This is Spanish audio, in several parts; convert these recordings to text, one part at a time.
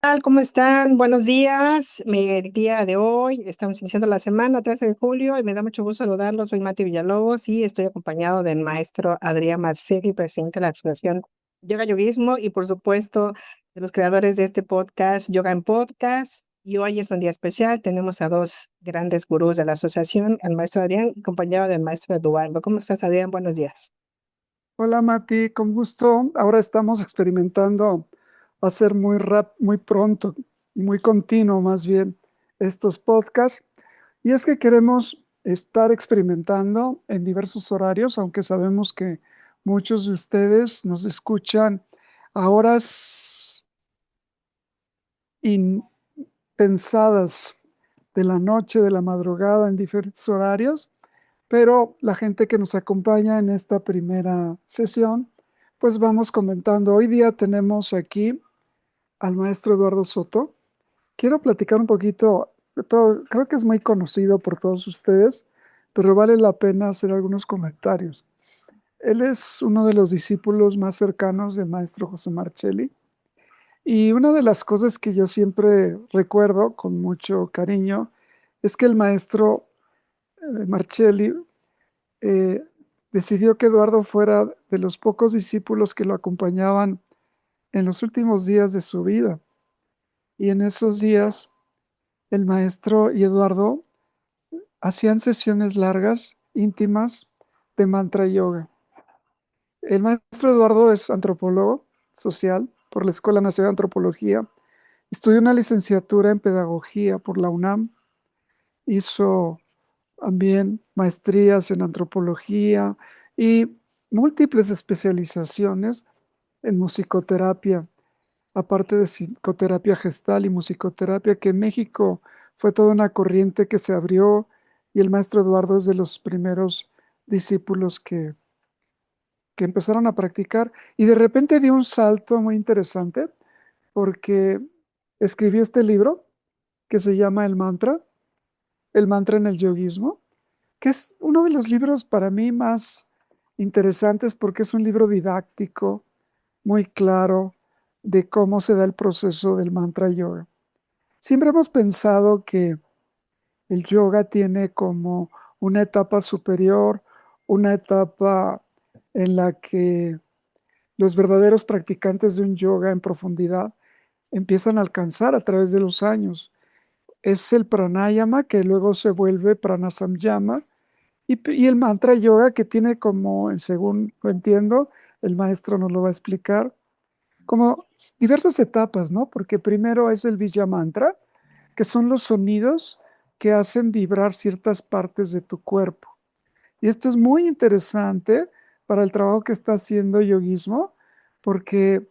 Tal? ¿Cómo están? Buenos días. El día de hoy estamos iniciando la semana 13 de julio y me da mucho gusto saludarlos. Soy Mati Villalobos y estoy acompañado del maestro Adrián Marcegui, presidente de la Asociación Yoga Yoguismo y por supuesto de los creadores de este podcast, Yoga en Podcast. Y hoy es un día especial. Tenemos a dos grandes gurús de la asociación, el maestro Adrián y acompañado del maestro Eduardo. ¿Cómo estás, Adrián? Buenos días. Hola Mati, con gusto. Ahora estamos experimentando hacer muy pronto y muy continuo más bien estos podcasts. Y es que queremos estar experimentando en diversos horarios, aunque sabemos que muchos de ustedes nos escuchan a horas impensadas de la noche, de la madrugada, en diferentes horarios. Pero la gente que nos acompaña en esta primera sesión, pues vamos comentando. Hoy día tenemos aquí al maestro Eduardo Soto. Quiero platicar un poquito de todo. Creo que es muy conocido por todos ustedes, pero vale la pena hacer algunos comentarios. Él es uno de los discípulos más cercanos del maestro José Marcelli. Y una de las cosas que yo siempre recuerdo con mucho cariño es que el maestro Marcelli eh, decidió que Eduardo fuera de los pocos discípulos que lo acompañaban en los últimos días de su vida. Y en esos días, el maestro y Eduardo hacían sesiones largas, íntimas, de mantra yoga. El maestro Eduardo es antropólogo social por la Escuela Nacional de Antropología. Estudió una licenciatura en pedagogía por la UNAM. Hizo también maestrías en antropología y múltiples especializaciones en musicoterapia, aparte de psicoterapia gestal y musicoterapia, que en México fue toda una corriente que se abrió y el maestro Eduardo es de los primeros discípulos que empezaron a practicar y de repente dio un salto muy interesante porque escribió este libro que se llama El mantra en el yoguismo, que es uno de los libros para mí más interesantes porque es un libro didáctico, muy claro de cómo se da el proceso del mantra yoga. Siempre hemos pensado que el yoga tiene como una etapa superior, una etapa en la que los verdaderos practicantes de un yoga en profundidad empiezan a alcanzar a través de los años. Es el pranayama que luego se vuelve pranasamyama y el mantra yoga que tiene como, según lo entiendo, el maestro nos lo va a explicar, como diversas etapas, ¿no? Porque primero es el Vijja Mantra, que son los sonidos que hacen vibrar ciertas partes de tu cuerpo. Y esto es muy interesante para el trabajo que está haciendo Yogismo, porque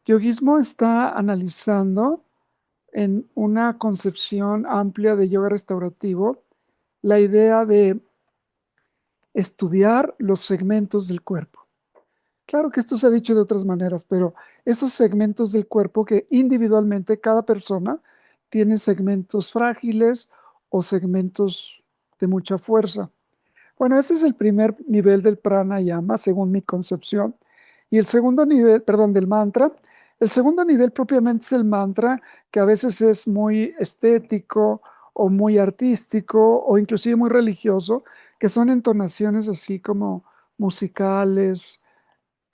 Yogismo está analizando en una concepción amplia de yoga restaurativo la idea de estudiar los segmentos del cuerpo. Claro que esto se ha dicho de otras maneras, pero esos segmentos del cuerpo que individualmente cada persona tiene segmentos frágiles o segmentos de mucha fuerza. Bueno, ese es el primer nivel del pranayama, según mi concepción. Y el segundo nivel, perdón, del mantra. El segundo nivel propiamente es el mantra, que a veces es muy estético o muy artístico o inclusive muy religioso, que son entonaciones así como musicales,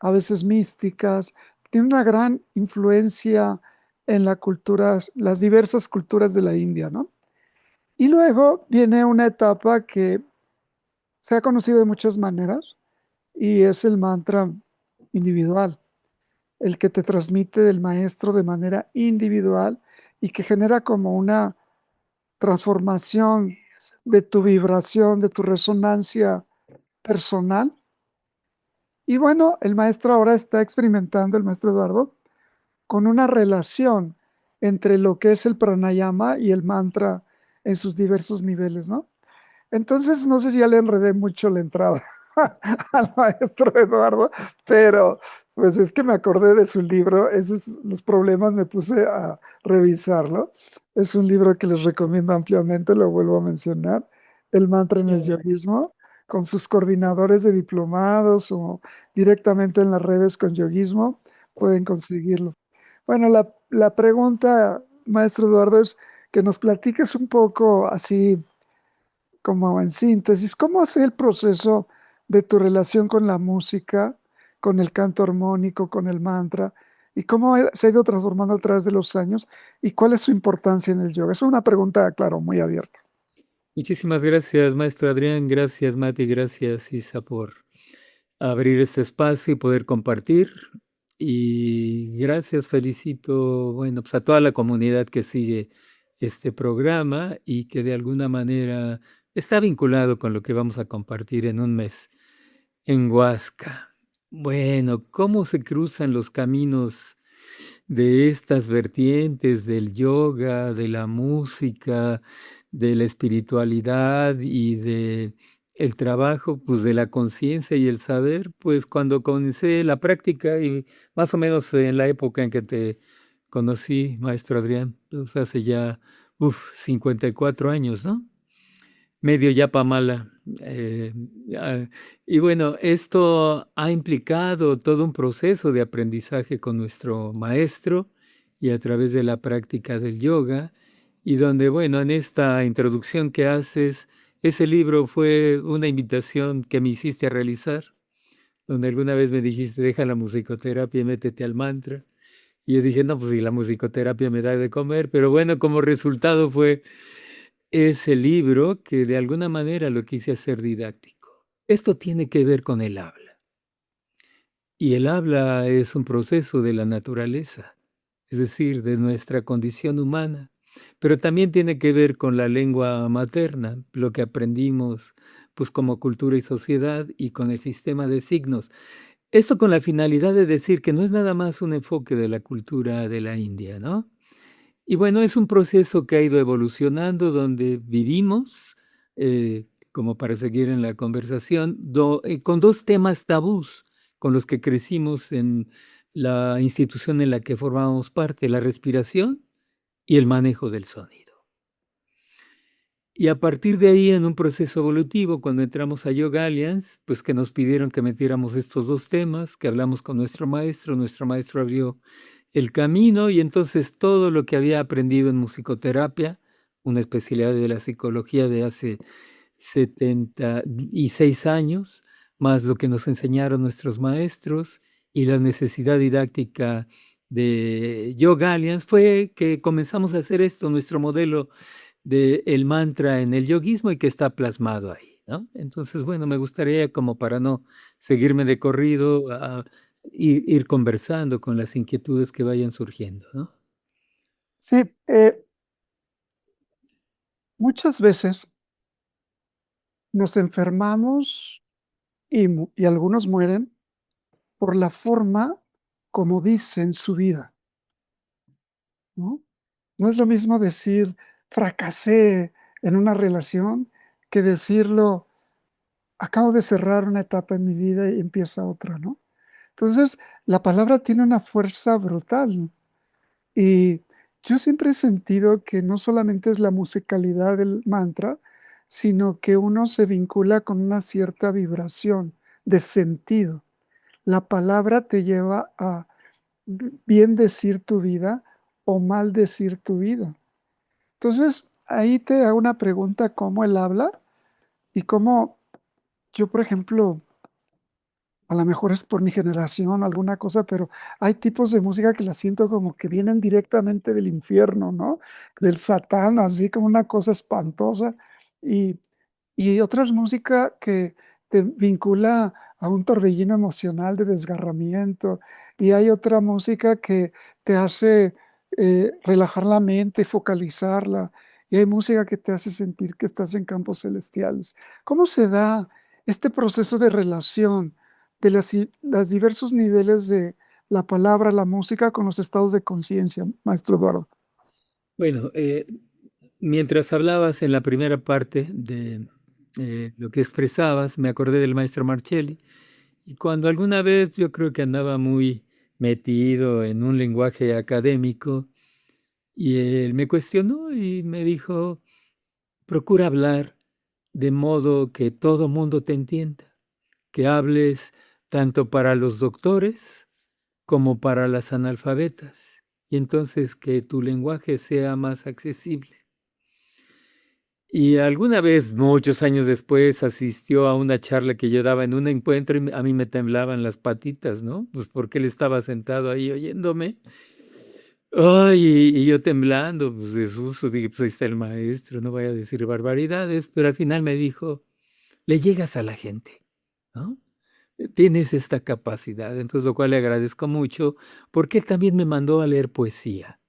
a veces místicas. Tiene una gran influencia en la cultura, las diversas culturas de la India, ¿no? Y luego viene una etapa que se ha conocido de muchas maneras y es el mantra individual, el que te transmite del maestro de manera individual y que genera como una transformación de tu vibración, de tu resonancia personal. Y bueno, el maestro ahora está experimentando, el maestro Eduardo, con una relación entre lo que es el pranayama y el mantra en sus diversos niveles, ¿no? Entonces, no sé si ya le enredé mucho la entrada al maestro Eduardo, pero pues es que me acordé de su libro, esos los problemas me puse a revisarlo. Es un libro que les recomiendo ampliamente, lo vuelvo a mencionar, El mantra en el yoguismo, con sus coordinadores de diplomados o directamente en las redes con yoguismo, pueden conseguirlo. Bueno, la pregunta maestro Eduardo, es que nos platiques un poco así como en síntesis, ¿cómo es el proceso de tu relación con la música, con el canto armónico, con el mantra, y cómo se ha ido transformando a través de los años, y cuál es su importancia en el yoga? Es una pregunta, claro, muy abierta. Muchísimas gracias, maestro Adrián. Gracias, Mati. Gracias, Isa, por abrir este espacio y poder compartir. Y gracias, felicito, bueno, pues a toda la comunidad que sigue este programa y que de alguna manera está vinculado con lo que vamos a compartir en un mes en Huasca. Bueno, ¿cómo se cruzan los caminos de estas vertientes del yoga, de la música, de la espiritualidad y de el trabajo, pues de la conciencia y el saber? Pues cuando comencé la práctica y más o menos en la época en que te conocí, maestro Adrián, pues hace ya 54 años, ¿no? Medio Yapamala. Y bueno, esto ha implicado todo un proceso de aprendizaje con nuestro maestro y a través de la práctica del yoga, y donde, bueno, en esta introducción que haces, ese libro fue una invitación que me hiciste a realizar, donde alguna vez me dijiste, deja la musicoterapia y métete al mantra. Y yo dije, no, pues si la musicoterapia me da de comer, pero bueno, como resultado fue ese libro que de alguna manera lo quise hacer didáctico. Esto tiene que ver con el habla. Y el habla es un proceso de la naturaleza, es decir, de nuestra condición humana, pero también tiene que ver con la lengua materna, lo que aprendimos pues como cultura y sociedad y con el sistema de signos. Esto con la finalidad de decir que no es nada más un enfoque de la cultura de la India, ¿no? Y bueno, es un proceso que ha ido evolucionando donde vivimos, como para seguir en la conversación, con dos temas tabús con los que crecimos en la institución en la que formamos parte, la respiración y el manejo del sonido. Y a partir de ahí, en un proceso evolutivo, cuando entramos a Yoga Alliance, pues que nos pidieron que metiéramos estos dos temas, que hablamos con nuestro maestro abrió el camino, y entonces todo lo que había aprendido en musicoterapia, una especialidad de la psicología de hace 76 años, más lo que nos enseñaron nuestros maestros y la necesidad didáctica de Yoga Alliance, fue que comenzamos a hacer esto, nuestro modelo del mantra en el yoguismo, y que está plasmado ahí, ¿no? Entonces, bueno, me gustaría, como para no seguirme de corrido, ir conversando con las inquietudes que vayan surgiendo, ¿no? Sí, muchas veces nos enfermamos y algunos mueren por la forma como dicen su vida, ¿no? No es lo mismo decir fracasé en una relación que decirlo acabo de cerrar una etapa en mi vida y empieza otra, ¿no? Entonces, la palabra tiene una fuerza brutal y yo siempre he sentido que no solamente es la musicalidad del mantra, sino que uno se vincula con una cierta vibración de sentido. La palabra te lleva a bien decir tu vida o mal decir tu vida. Entonces, ahí te hago una pregunta, ¿cómo él habla? Y cómo yo, por ejemplo, a lo mejor es por mi generación, alguna cosa, pero hay tipos de música que la siento como que vienen directamente del infierno, ¿no? Del Satán, así como una cosa espantosa. Y, y otras música que te vincula a un torbellino emocional de desgarramiento. Y hay otra música que te hace relajar la mente, focalizarla. Y hay música que te hace sentir que estás en campos celestiales. ¿Cómo se da este proceso de relación de los diversos niveles de la palabra, la música con los estados de conciencia, maestro Eduardo? Bueno, mientras hablabas en la primera parte de lo que expresabas, me acordé del maestro Marcelli, y cuando alguna vez yo creo que andaba muy metido en un lenguaje académico, y él me cuestionó y me dijo, procura hablar de modo que todo mundo te entienda, que hables tanto para los doctores como para las analfabetas, y entonces que tu lenguaje sea más accesible. Y alguna vez, muchos años después, asistió a una charla que yo daba en un encuentro y a mí me temblaban las patitas, ¿no? Pues porque él estaba sentado ahí oyéndome. Ay, y yo temblando, pues de susto, dije, pues ahí está el maestro, no vaya a decir barbaridades, pero al final me dijo, le llegas a la gente, ¿no? Tienes esta capacidad, entonces lo cual le agradezco mucho, porque él también me mandó a leer poesía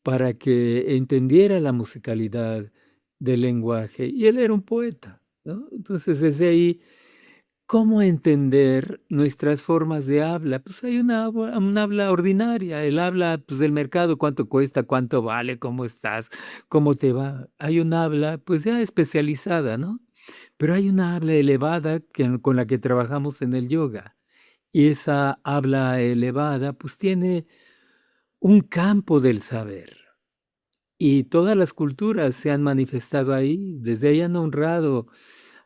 para que entendiera la musicalidad del lenguaje, y él era un poeta, ¿no? Entonces, desde ahí, ¿cómo entender nuestras formas de habla? Pues hay un habla ordinaria, el habla pues, del mercado, cuánto cuesta, cuánto vale, cómo estás, cómo te va. Hay un habla pues ya especializada, ¿no? Pero hay una habla elevada con la que trabajamos en el yoga. Y esa habla elevada pues tiene un campo del saber. Y todas las culturas se han manifestado ahí, desde ahí han honrado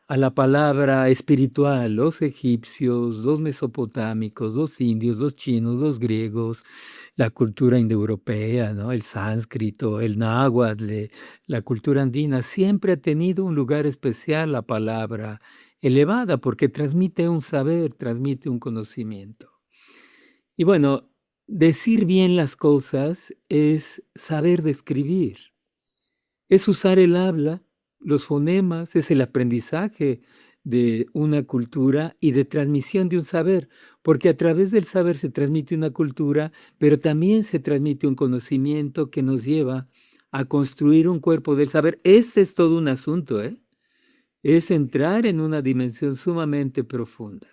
a la palabra espiritual, los egipcios, los mesopotámicos, los indios, los chinos, los griegos, la cultura indoeuropea, ¿no? El sánscrito, el náhuatl, la cultura andina, siempre ha tenido un lugar especial la palabra elevada porque transmite un saber, transmite un conocimiento. Y bueno, decir bien las cosas es saber describir, es usar el habla, los fonemas, es el aprendizaje de una cultura y de transmisión de un saber, porque a través del saber se transmite una cultura, pero también se transmite un conocimiento que nos lleva a construir un cuerpo del saber. Este es todo un asunto, ¿eh? Es entrar en una dimensión sumamente profunda.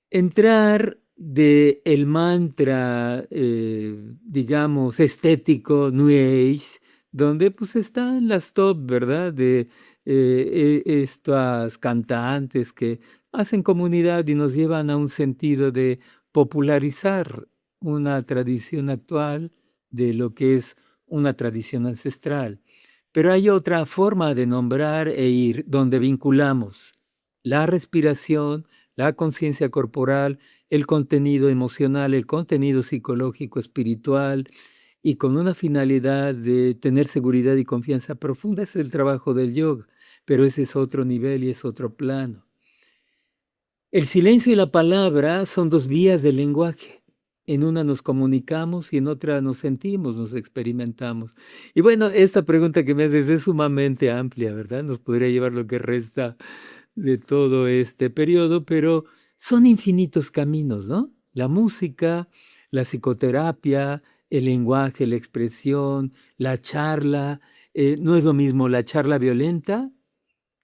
Entrar de el mantra, digamos, estético, New Age, donde pues están las top, ¿verdad? De estas cantantes que hacen comunidad y nos llevan a un sentido de popularizar una tradición actual de lo que es una tradición ancestral. Pero hay otra forma de nombrar e ir donde vinculamos la respiración, la conciencia corporal, el contenido emocional, el contenido psicológico, espiritual, y con una finalidad de tener seguridad y confianza profunda. Es el trabajo del yoga, pero ese es otro nivel y es otro plano. El silencio y la palabra son dos vías del lenguaje. En una nos comunicamos y en otra nos sentimos, nos experimentamos. Y bueno, esta pregunta que me haces es sumamente amplia, ¿verdad? Nos podría llevar lo que resta de todo este periodo, pero son infinitos caminos, ¿no? La música, la psicoterapia, el lenguaje, la expresión, la charla. No es lo mismo la charla violenta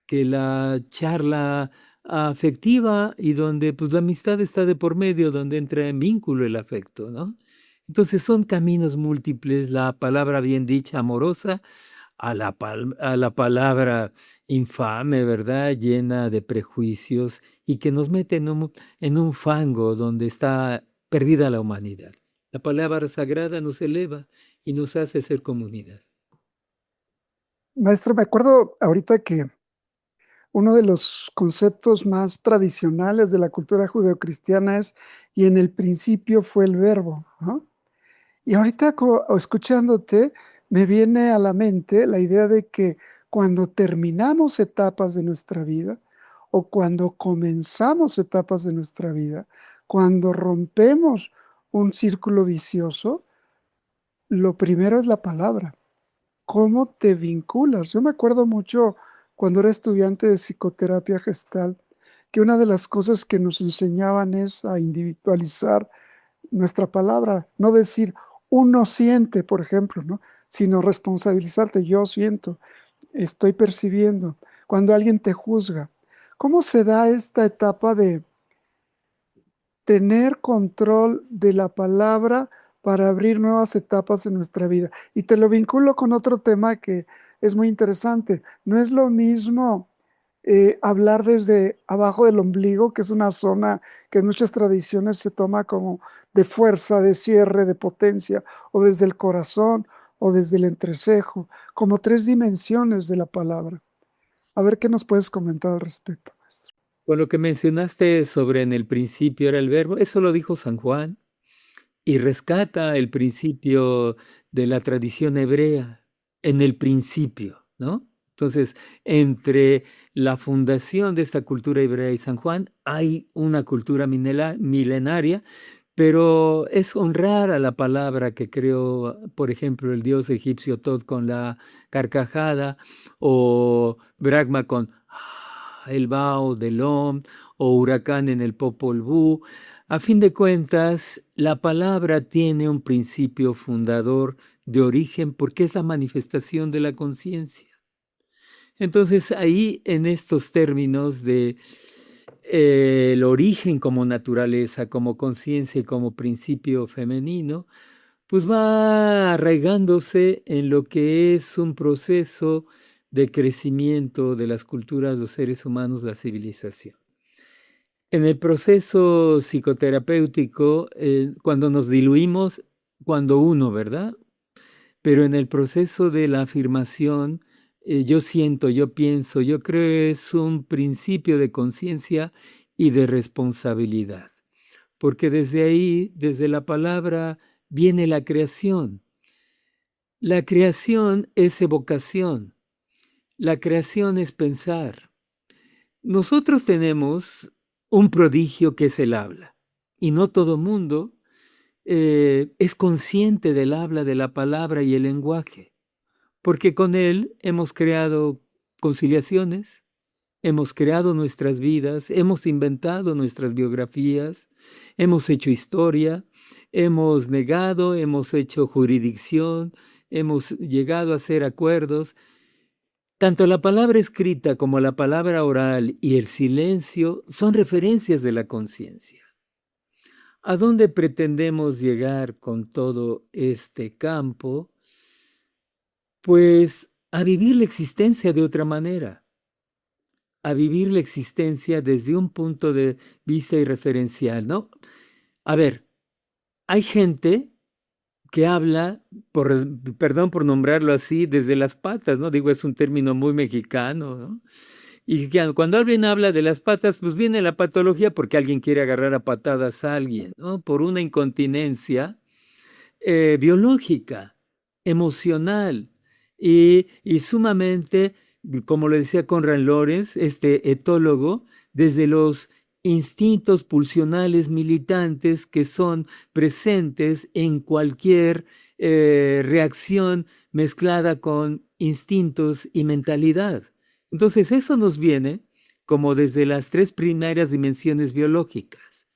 que la charla afectiva y donde pues la amistad está de por medio, donde entra en vínculo el afecto, ¿no? Entonces son caminos múltiples, la palabra bien dicha, amorosa, a la palabra infame, ¿verdad? Llena de prejuicios y que nos mete en un fango donde está perdida la humanidad. La palabra sagrada nos eleva y nos hace ser comunidad. Maestro, me acuerdo ahorita que uno de los conceptos más tradicionales de la cultura judeocristiana es, y en el principio fue el verbo, ¿no? Y ahorita escuchándote, me viene a la mente la idea de que cuando terminamos etapas de nuestra vida o cuando comenzamos etapas de nuestra vida, cuando rompemos un círculo vicioso, lo primero es la palabra. ¿Cómo te vinculas? Yo me acuerdo mucho cuando era estudiante de psicoterapia gestal, que una de las cosas que nos enseñaban es a individualizar nuestra palabra, no decir uno siente, por ejemplo, ¿no? Sino responsabilizarte, yo siento, estoy percibiendo. Cuando alguien te juzga, ¿cómo se da esta etapa de tener control de la palabra para abrir nuevas etapas en nuestra vida? Y te lo vinculo con otro tema que es muy interesante. No es lo mismo hablar desde abajo del ombligo, que es una zona que en muchas tradiciones se toma como de fuerza, de cierre, de potencia, o desde el corazón, o desde el entrecejo, como tres dimensiones de la palabra. A ver qué nos puedes comentar al respecto, maestro. Con lo que mencionaste sobre en el principio era el verbo, eso lo dijo San Juan. y rescata el principio de la tradición hebrea en el principio, ¿no? Entonces, entre la fundación de esta cultura hebrea y San Juan hay una cultura milenaria, pero es honrar a la palabra que creó, por ejemplo, el dios egipcio Tod con la carcajada, o Brahma con el Bao del Om, o Huracán en el Popol Vuh. A fin de cuentas, la palabra tiene un principio fundador de origen porque es la manifestación de la conciencia. Entonces, ahí en estos términos de el origen como naturaleza, como conciencia y como principio femenino, pues va arraigándose en lo que es un proceso de crecimiento de las culturas, los seres humanos, la civilización. En el proceso psicoterapéutico, cuando nos diluimos, cuando uno, ¿verdad? Pero en el proceso de la afirmación, yo siento, yo pienso, yo creo es un principio de conciencia y de responsabilidad. Porque desde ahí, desde la palabra, viene la creación. La creación es evocación. La creación es pensar. Nosotros tenemos un prodigio que es el habla. Y no todo mundo es consciente del habla, de la palabra y el lenguaje. Porque con él hemos creado conciliaciones, hemos creado nuestras vidas, hemos inventado nuestras biografías, hemos hecho historia, hemos negado, hemos hecho jurisdicción, hemos llegado a hacer acuerdos. Tanto la palabra escrita como la palabra oral y el silencio son referencias de la conciencia. ¿A dónde pretendemos llegar con todo este campo? Pues a vivir la existencia de otra manera, a vivir la existencia desde un punto de vista irreferencial, ¿no? A ver, hay gente que habla, perdón por nombrarlo así, desde las patas, ¿no? Digo, es un término muy mexicano, ¿no? Y que cuando alguien habla de las patas, pues viene la patología porque alguien quiere agarrar a patadas a alguien, ¿no? Por una incontinencia biológica, emocional y sumamente, como lo decía Conrad Lorenz, este etólogo, desde los instintos pulsionales militantes que son presentes en cualquier reacción mezclada con instintos y mentalidad. Entonces eso nos viene como desde las tres primarias dimensiones biológicas.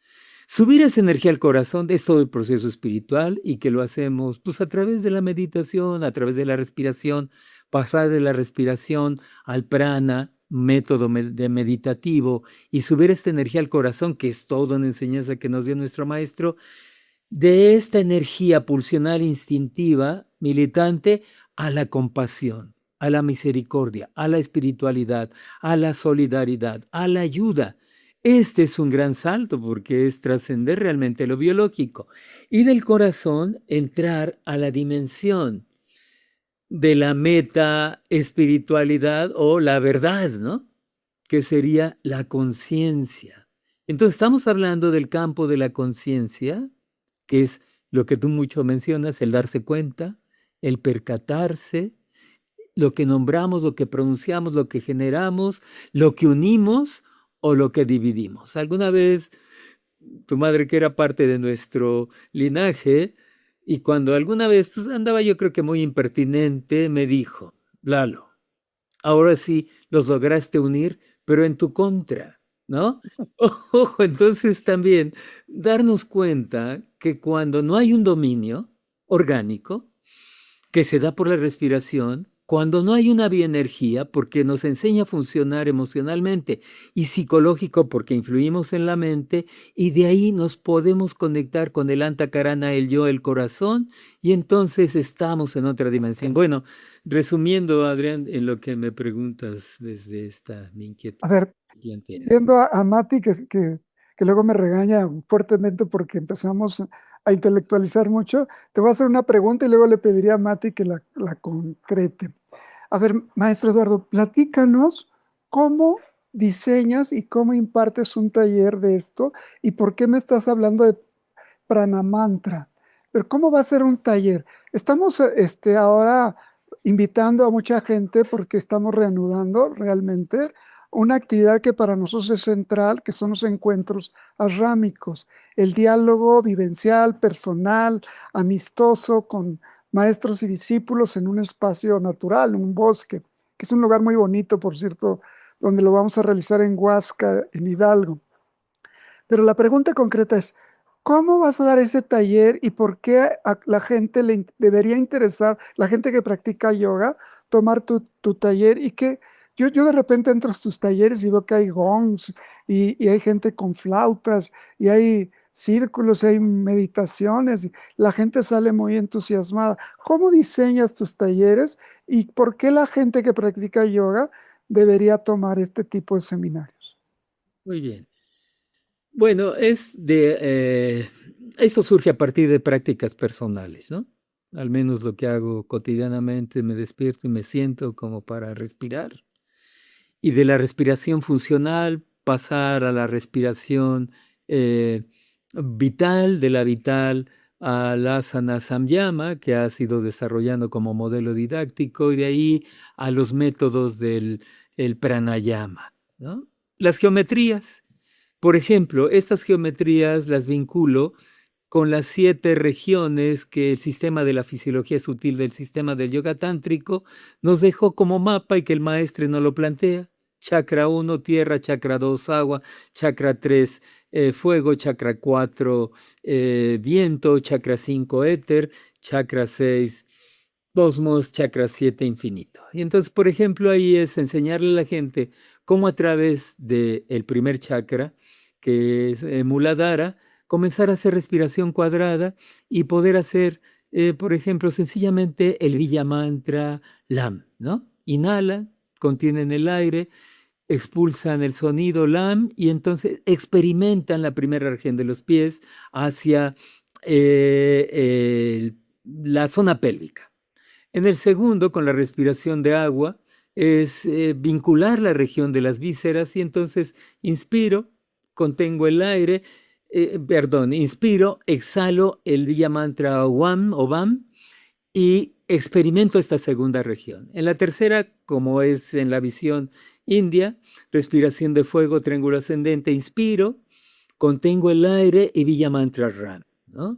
Subir esa energía al corazón es todo el proceso espiritual y que lo hacemos pues a través de la meditación, a través de la respiración, pasar de la respiración al prana, método de meditativo, y subir esta energía al corazón, que es toda una enseñanza que nos dio nuestro maestro, de esta energía pulsional instintiva, militante, a la compasión, a la misericordia, a la espiritualidad, a la solidaridad, a la ayuda. Este es un gran salto porque es trascender realmente lo biológico y del corazón entrar a la dimensión de la meta espiritualidad o la verdad, ¿no? Que sería la conciencia. Entonces estamos hablando del campo de la conciencia, que es lo que tú mucho mencionas, el darse cuenta, el percatarse, lo que nombramos, lo que pronunciamos, lo que generamos, lo que unimos o lo que dividimos. Alguna vez tu madre, que era parte de nuestro linaje, y cuando alguna vez pues, andaba yo creo que muy impertinente, me dijo, Lalo, ahora sí los lograste unir, pero en tu contra, ¿no? Ojo, entonces también darnos cuenta que cuando no hay un dominio orgánico, que se da por la respiración, cuando no hay una bioenergía, porque nos enseña a funcionar emocionalmente y psicológico, porque influimos en la mente, y de ahí nos podemos conectar con el antakarana, el yo, el corazón, y entonces estamos en otra dimensión. Bueno, resumiendo, Adrián, en lo que me preguntas desde esta mi inquietud A ver, plantea. viendo a Mati, que luego me regaña fuertemente porque empezamos a intelectualizar mucho, te voy a hacer una pregunta y luego le pediría a Mati que la concrete. A ver, maestro Eduardo, platícanos cómo diseñas y cómo impartes un taller de esto y por qué me estás hablando de pranamantra. pero ¿cómo va a ser un taller? Estamos ahora invitando a mucha gente porque estamos reanudando realmente una actividad que para nosotros es central, que son los encuentros arrámicos, el diálogo vivencial, personal, amistoso con maestros y discípulos en un espacio natural, un bosque, que es un lugar muy bonito, por cierto, donde lo vamos a realizar en Huasca, en Hidalgo. Pero la pregunta concreta es, ¿cómo vas a dar ese taller y por qué a la gente debería interesar, la gente que practica yoga, tomar tu taller? Y que yo de repente entro a tus talleres y veo que hay gongs y hay gente con flautas y hay círculos, y hay meditaciones, y la gente sale muy entusiasmada. ¿Cómo diseñas tus talleres y por qué la gente que practica yoga debería tomar este tipo de seminarios? Muy bien. Bueno, esto surge a partir de prácticas personales, ¿no? Al menos lo que hago cotidianamente, me despierto y me siento como para respirar. Y de la respiración funcional pasar a la respiración eh, vital, de la vital al asana samyama, que ha sido desarrollando como modelo didáctico, y de ahí a los métodos del el pranayama, ¿no? Las geometrías. Por ejemplo, estas geometrías las vinculo con las 7 regiones que el sistema de la fisiología sutil del sistema del yoga tántrico nos dejó como mapa y que el maestre no lo plantea. Chakra 1, tierra; chakra 2, agua; chakra 3, fuego; chakra 4, viento; chakra 5, éter; chakra 6, cosmos; chakra 7, infinito. Y entonces, por ejemplo, ahí es enseñarle a la gente cómo a través del primer chakra, que es Muladhara, comenzar a hacer respiración cuadrada y poder hacer, por ejemplo, sencillamente el Villa Mantra LAM, ¿no? Inhalan, contienen el aire, expulsan el sonido LAM y entonces experimentan la primera región de los pies hacia la zona pélvica. En el segundo, con la respiración de agua, es vincular la región de las vísceras y entonces inspiro, contengo el aire, inspiro, exhalo el Villa Mantra WAM o BAM y experimento esta segunda región. En la tercera, como es en la visión india, respiración de fuego, triángulo ascendente, inspiro, contengo el aire y Villa Mantra RAM, ¿no?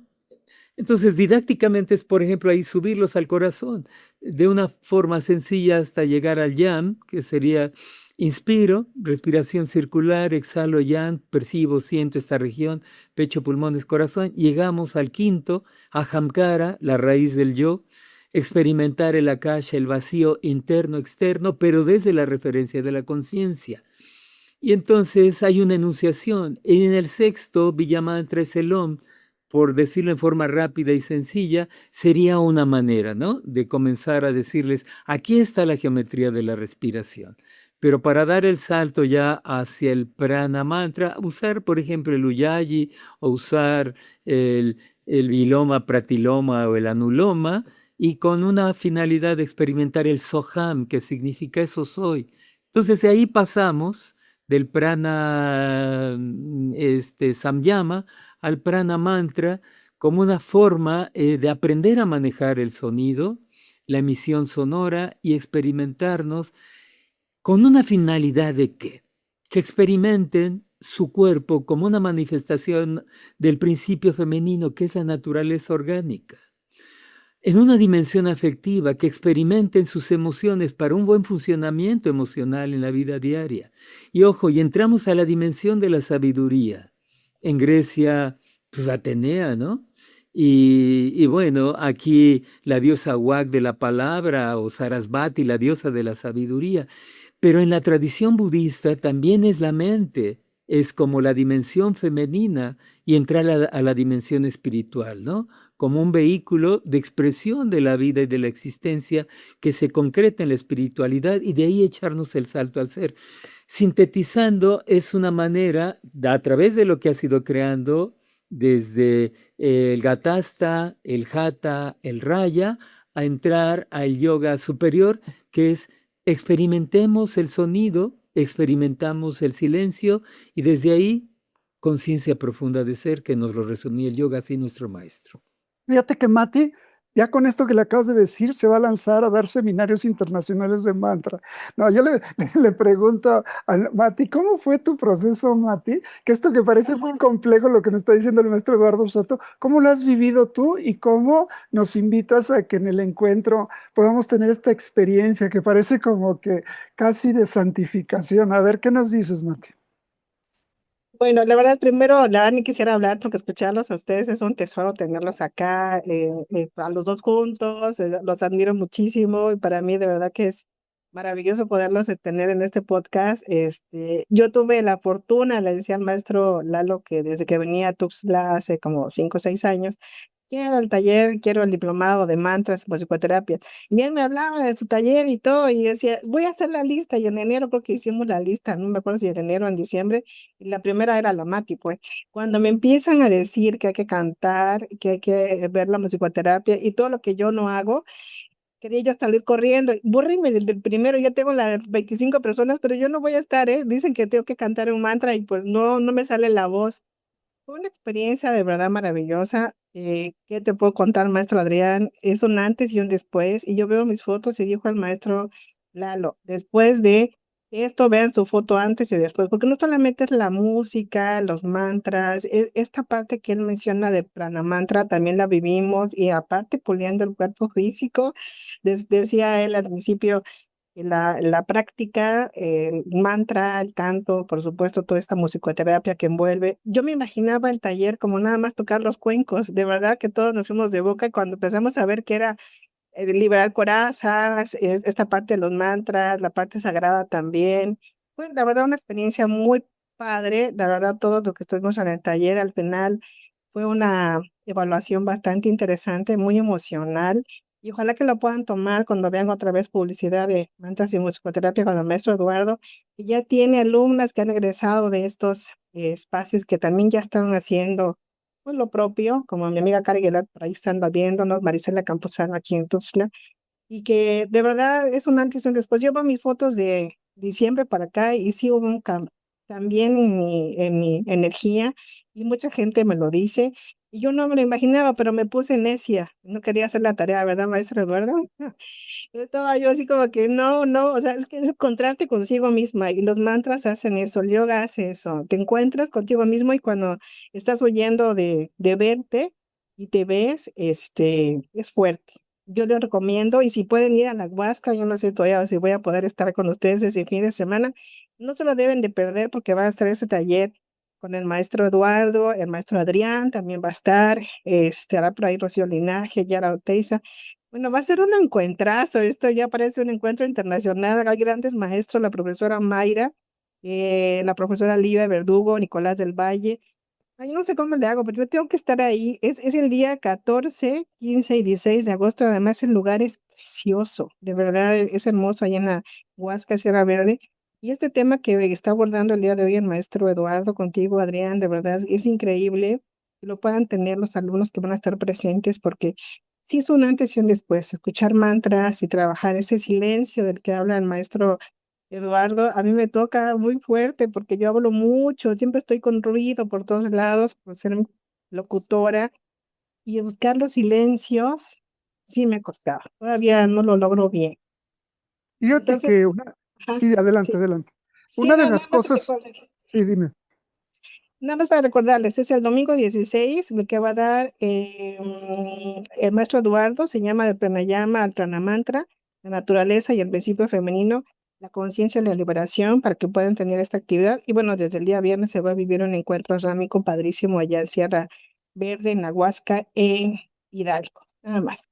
Entonces, didácticamente es, por ejemplo, ahí subirlos al corazón de una forma sencilla hasta llegar al YAM, que sería inspiro, respiración circular, exhalo YAM, percibo, siento esta región, pecho, pulmones, corazón. Llegamos al quinto, Ahamkara, la raíz del yo, experimentar el akasha, el vacío interno, externo, pero desde la referencia de la conciencia. Y entonces hay una enunciación. Y en el sexto, Villamantra es el Om, por decirlo en forma rápida y sencilla, sería una manera, ¿no?, de comenzar a decirles, aquí está la geometría de la respiración. Pero para dar el salto ya hacia el prana mantra, usar, por ejemplo, el Ujjayi o usar el viloma, pratiloma o el anuloma, y con una finalidad de experimentar el soham, que significa eso soy. Entonces de ahí pasamos del prana samyama al prana mantra como una forma de aprender a manejar el sonido, la emisión sonora y experimentarnos con una finalidad de ¿qué? Que experimenten su cuerpo como una manifestación del principio femenino, que es la naturaleza orgánica, en una dimensión afectiva, que experimenten sus emociones para un buen funcionamiento emocional en la vida diaria. Y ojo, y entramos a la dimensión de la sabiduría. En Grecia, pues Atenea, ¿no? Y bueno, aquí la diosa Wag de la palabra, o Sarasvati, la diosa de la sabiduría. Pero en la tradición budista también es la mente, es como la dimensión femenina y entrar a la dimensión espiritual, ¿no? Como un vehículo de expresión de la vida y de la existencia que se concreta en la espiritualidad y de ahí echarnos el salto al ser. Sintetizando, es una manera, a través de lo que ha sido creando desde el Gatasta, el Hatha, el Raya, a entrar al yoga superior, que es experimentemos el sonido, experimentamos el silencio y desde ahí conciencia profunda de ser, que nos lo resumía el yoga así nuestro maestro. Fíjate que Mati, ya con esto que le acabas de decir, se va a lanzar a dar seminarios internacionales de mantra. No, yo le pregunto a Mati, ¿cómo fue tu proceso, Mati? Que esto que parece muy complejo, lo que nos está diciendo el maestro Eduardo Soto, ¿cómo lo has vivido tú y cómo nos invitas a que en el encuentro podamos tener esta experiencia que parece como que casi de santificación? A ver, ¿qué nos dices, Mati? Bueno, la verdad, primero, la verdad, ni quisiera hablar porque escucharlos a ustedes es un tesoro tenerlos acá, a los dos juntos, los admiro muchísimo y para mí de verdad que es maravilloso poderlos tener en este podcast. Yo tuve la fortuna, le decía al maestro Lalo, que desde que venía a Tuxtla hace como 5 o 6 años, quiero el taller, quiero el diplomado de mantras y musicoterapia. Y él me hablaba de su taller y todo, y decía, voy a hacer la lista, y en enero creo que hicimos la lista, no me acuerdo si en enero o en diciembre, y la primera era la Mati, pues. Cuando me empiezan a decir que hay que cantar, que hay que ver la musicoterapia y todo lo que yo no hago, quería yo salir corriendo. Bórrenme del primero, ya tengo las 25 personas, pero yo no voy a estar, ¿eh? Dicen que tengo que cantar un mantra y pues no, no me sale la voz. Fue una experiencia de verdad maravillosa. ¿Qué te puedo contar, maestro Adrián? Es un antes y un después. Y yo veo mis fotos y dijo el maestro Lalo, después de esto, vean su foto antes y después, porque no solamente es la música, los mantras, esta parte que él menciona de pranamantra también la vivimos y aparte puliendo el cuerpo físico, decía él al principio, la práctica, el mantra, el canto, por supuesto, toda esta musicoterapia que envuelve. Yo me imaginaba el taller como nada más tocar los cuencos, de verdad que todos nos fuimos de boca y cuando empezamos a ver que era liberar corazas, esta parte de los mantras, la parte sagrada también. Fue la verdad una experiencia muy padre, la verdad todo lo que estuvimos en el taller al final fue una evaluación bastante interesante, muy emocional, y ojalá que lo puedan tomar cuando vean otra vez publicidad de mantras y musicoterapia con el maestro Eduardo, que ya tiene alumnas que han egresado de estos espacios que también ya están haciendo pues, lo propio, como mi amiga Cari Aguilar, por ahí están viéndonos, Marisela Camposano aquí en Tuxtla, y que de verdad es un antes y un después. Yo veo mis fotos de diciembre para acá y sí hubo un cambio también en mi energía y mucha gente me lo dice y yo no me lo imaginaba, pero me puse necia, no quería hacer la tarea, ¿verdad, maestro Eduardo? Yo estaba yo así como que no, no, o sea, es que es encontrarte consigo misma y los mantras hacen eso, el yoga hace eso, te encuentras contigo mismo y cuando estás huyendo de verte y te ves, es fuerte. Yo les recomiendo y si pueden ir a la Huasca, yo no sé todavía si voy a poder estar con ustedes ese fin de semana, no se lo deben de perder porque va a estar ese taller con el maestro Eduardo, el maestro Adrián también va a estar, hará por ahí Rocío Linaje, Yara Oteiza. Bueno, va a ser un encuentrazo, esto ya parece un encuentro internacional, hay grandes maestros, la profesora Mayra, la profesora Livia Verdugo, Nicolás del Valle. Ay, no sé cómo le hago, pero yo tengo que estar ahí. Es el día 14, 15 y 16 de agosto. Además, el lugar es precioso. De verdad, es hermoso ahí en la Huasca Sierra Verde. Y este tema que está abordando el día de hoy el maestro Eduardo contigo, Adrián, de verdad es increíble que lo puedan tener los alumnos que van a estar presentes, porque sí es un antes y un después. Escuchar mantras y trabajar ese silencio del que habla el maestro Eduardo, a mí me toca muy fuerte porque yo hablo mucho, siempre estoy con ruido por todos lados, por ser locutora y buscar los silencios, sí me costaba, todavía no lo logro bien. Fíjate Entonces, que ajá, sí, adelante, sí, adelante. sí, Una de no, las cosas, sí, dime. nada más para recordarles, es el domingo 16, el que va a dar el maestro Eduardo, se llama de Pranayama al Pranamantra, la naturaleza y el principio femenino, la conciencia y la liberación, para que puedan tener esta actividad. Y bueno, desde el día viernes se va a vivir un encuentro rámico padrísimo allá en Sierra Verde, en la Huasca, en Hidalgo. Nada más.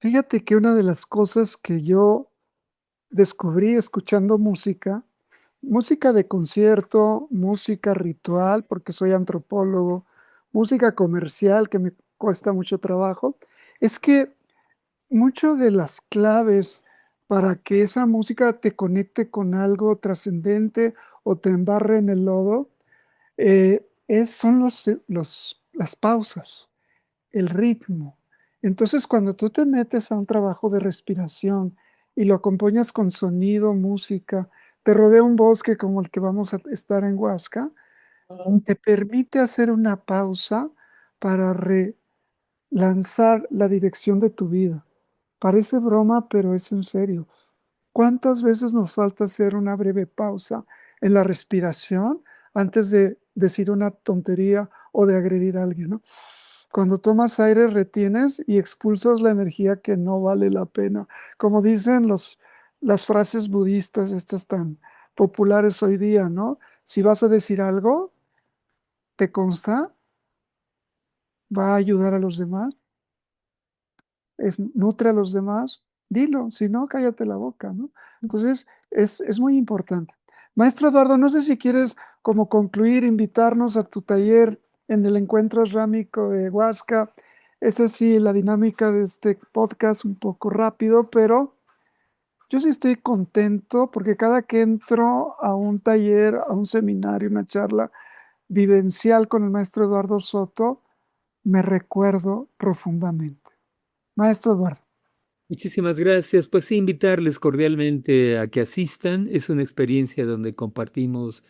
Fíjate que una de las cosas que yo descubrí escuchando música, música de concierto, música ritual, porque soy antropólogo, música comercial, que me cuesta mucho trabajo, es que mucho de las claves para que esa música te conecte con algo trascendente o te embarre en el lodo, son las pausas, el ritmo. Entonces, cuando tú te metes a un trabajo de respiración y lo acompañas con sonido, música, te rodea un bosque como el que vamos a estar en Huasca, Ujú. te permite hacer una pausa para lanzar la dirección de tu vida. Parece broma, pero es en serio. ¿Cuántas veces nos falta hacer una breve pausa en la respiración antes de decir una tontería o de agredir a alguien, ¿no? Cuando tomas aire, retienes y expulsas la energía que no vale la pena. Como dicen las frases budistas, estas tan populares hoy día, ¿no? Si vas a decir algo, ¿te consta? ¿Va a ayudar a los demás? ¿Nutre a los demás? Dilo, si no, cállate la boca, ¿no? Entonces, es muy importante. Maestro Eduardo, no sé si quieres como concluir, invitarnos a tu taller en el encuentro rámico de Huasca. Es así la dinámica de este podcast, un poco rápido, pero yo sí estoy contento porque cada que entro a un taller, a un seminario, una charla vivencial con el maestro Eduardo Soto, me recuerdo profundamente. Maestro Eduardo. Muchísimas gracias. Pues sí, invitarles cordialmente a que asistan. Es una experiencia donde compartimos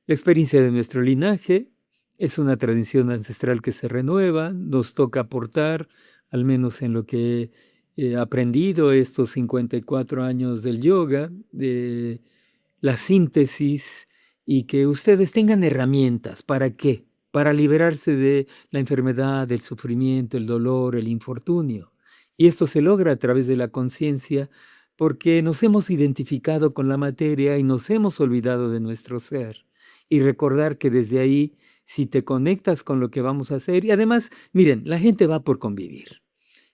la experiencia de nuestro linaje. Es una tradición ancestral que se renueva. Nos toca aportar, al menos en lo que he aprendido estos 54 años del yoga, de la síntesis y que ustedes tengan herramientas. ¿Para qué? Para liberarse de la enfermedad, el sufrimiento, el dolor, el infortunio. Y esto se logra a través de la conciencia porque nos hemos identificado con la materia y nos hemos olvidado de nuestro ser. Y recordar que desde ahí, si te conectas con lo que vamos a hacer, y además, miren, la gente va por convivir.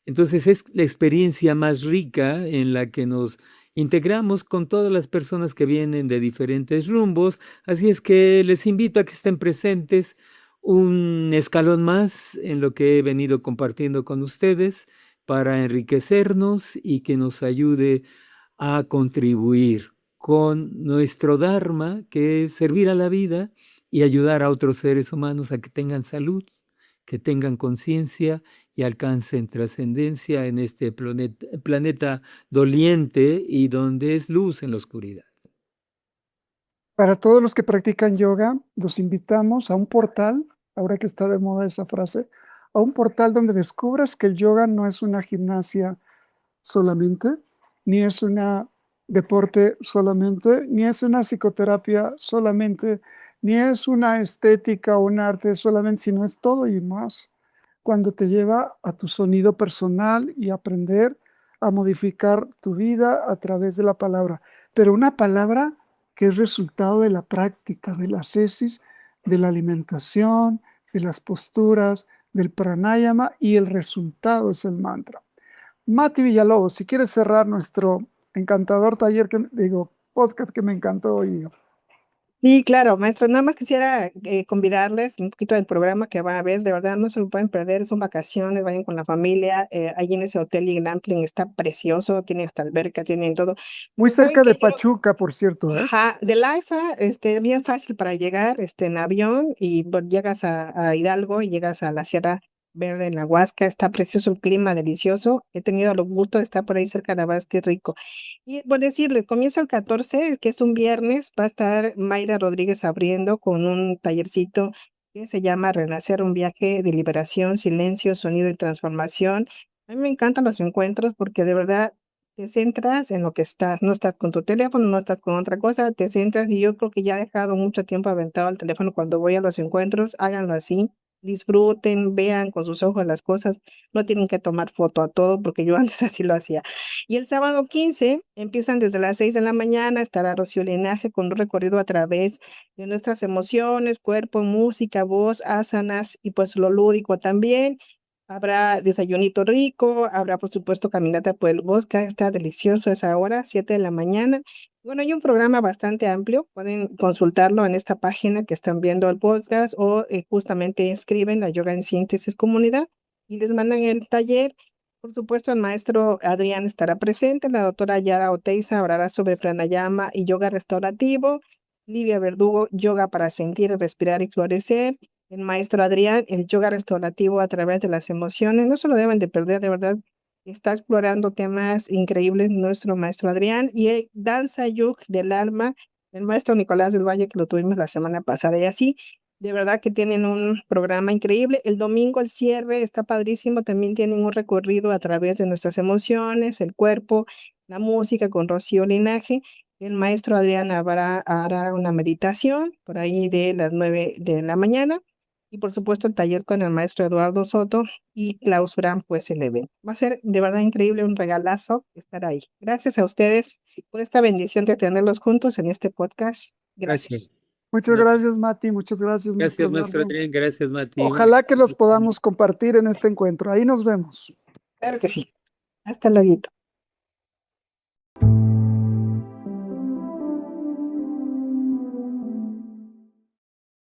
Entonces es la experiencia más rica en la que nos integramos con todas las personas que vienen de diferentes rumbos, así es que les invito a que estén presentes un escalón más en lo que he venido compartiendo con ustedes para enriquecernos y que nos ayude a contribuir con nuestro Dharma, que es servir a la vida y ayudar a otros seres humanos a que tengan salud, que tengan conciencia y alcancen trascendencia en este planeta doliente y donde es luz en la oscuridad. Para todos los que practican yoga, los invitamos a un portal, ahora que está de moda esa frase, a un portal donde descubras que el yoga no es una gimnasia solamente, ni es un deporte solamente, ni es una psicoterapia solamente, ni es una estética o un arte solamente, sino es todo y más. Cuando te lleva a tu sonido personal y aprender a modificar tu vida a través de la palabra. Pero una palabra que es resultado de la práctica, de la ascesis, de la alimentación, de las posturas, del pranayama y el resultado es el mantra. Mati Villalobos, si quieres cerrar nuestro encantador taller, podcast que me encantó hoy. Sí, claro, maestro. Nada más quisiera convidarles un poquito del programa que va a haber. De verdad, no se lo pueden perder. Son vacaciones, vayan con la familia. Allí en ese hotel y Glamping está precioso. Tiene hasta alberca, tienen todo. Muy ¿Saben cerca de qué? Pachuca, por cierto, ¿eh? Ajá, de Laifa, bien fácil para llegar, en avión y llegas a Hidalgo y llegas a la Sierra Verde en la Huasca. Está precioso el clima, delicioso. He tenido el gusto de estar por ahí cerca de la qué rico. Y por decirles, comienza el 14, que es un viernes, va a estar Mayra Rodríguez abriendo con un tallercito que se llama Renacer, un viaje de liberación, silencio, sonido y transformación. A mí me encantan los encuentros porque de verdad te centras en lo que estás, no estás con tu teléfono, no estás con otra cosa, te centras y yo creo que ya he dejado mucho tiempo aventado al teléfono cuando voy a los encuentros, háganlo así, disfruten, vean con sus ojos las cosas, no tienen que tomar foto a todo porque yo antes así lo hacía. Y el sábado 15 empiezan desde las 6 de la mañana, estará Rocío Linaje con un recorrido a través de nuestras emociones, cuerpo, música, voz, asanas y pues lo lúdico también. Habrá desayunito rico, habrá por supuesto caminata por el bosque, está delicioso a esa hora, 7 de la mañana. Bueno, hay un programa bastante amplio, pueden consultarlo en esta página que están viendo el podcast o justamente escriben la Yoga en Síntesis Comunidad y les mandan el taller. Por supuesto, el maestro Adrián estará presente, la doctora Yara Oteiza hablará sobre pranayama y yoga restaurativo, Livia Verdugo, yoga para sentir, respirar y florecer, el maestro Adrián, el yoga restaurativo a través de las emociones. No se lo deben de perder, de verdad. Está explorando temas increíbles nuestro maestro Adrián y el danza yug del alma, el maestro Nicolás del Valle, que lo tuvimos la semana pasada. Y así De verdad que tienen un programa increíble. El domingo el cierre está padrísimo. También tienen un recorrido a través de nuestras emociones, el cuerpo, la música con Rocío Linaje. El maestro Adrián hará una meditación por ahí de las 9 de la mañana. Y por supuesto el taller con el maestro Eduardo Soto y clausuran pues el evento. Va a ser de verdad increíble, un regalazo estar ahí. Gracias a ustedes por esta bendición de tenerlos juntos en este podcast. Gracias. Muchas gracias, Mati. Muchas gracias, Gracias, maestro maestro Eduardo. Adrián. Gracias, Mati. Ojalá que los podamos compartir en este encuentro. Ahí nos vemos. Claro que sí. Hasta luego.